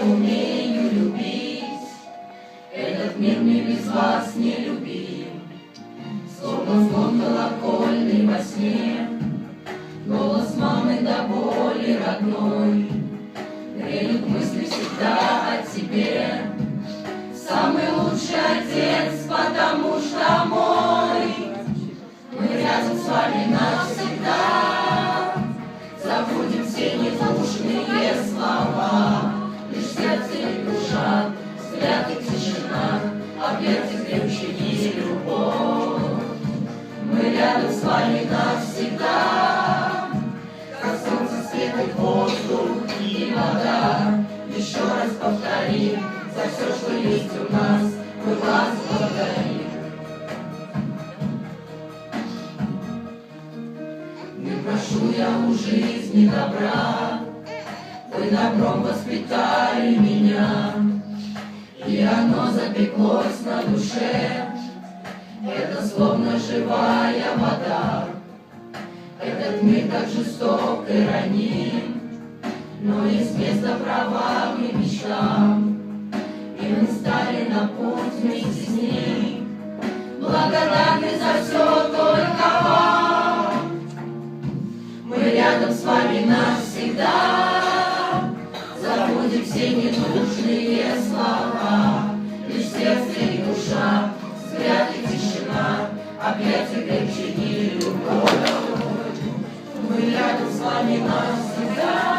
умею любить. Этот мир мне без вас не любим. Словно звон колокольный во сне, голос мамы до боли родной, греют мысли всегда о тебе. Самый лучший отец, потому что мой. Мы рядом с вами навсегда. Забудем все ненужные слова, лишь сердце и душа, взгляд и тишина, объятия крепче и любовь. Мы рядом с вами навсегда. Как солнце светит воздух и вода. Еще раз повторим, за все, что есть у нас, мы вас благодарим. Не прошу я у жизни добра, вы добром воспитали меня, и оно запеклось на душе. Это словно живая вода. Этот мир так жесток и раним, но есть место правам и мечтам, и мы стали на путь вместе с ним. Благодарны за все только вам. Мы рядом с вами навсегда. Забудем все ненужные слова, лишь сердце и душа, взгляд и тишина, объятия крепче и любовь. Мы рядом с вами навсегда.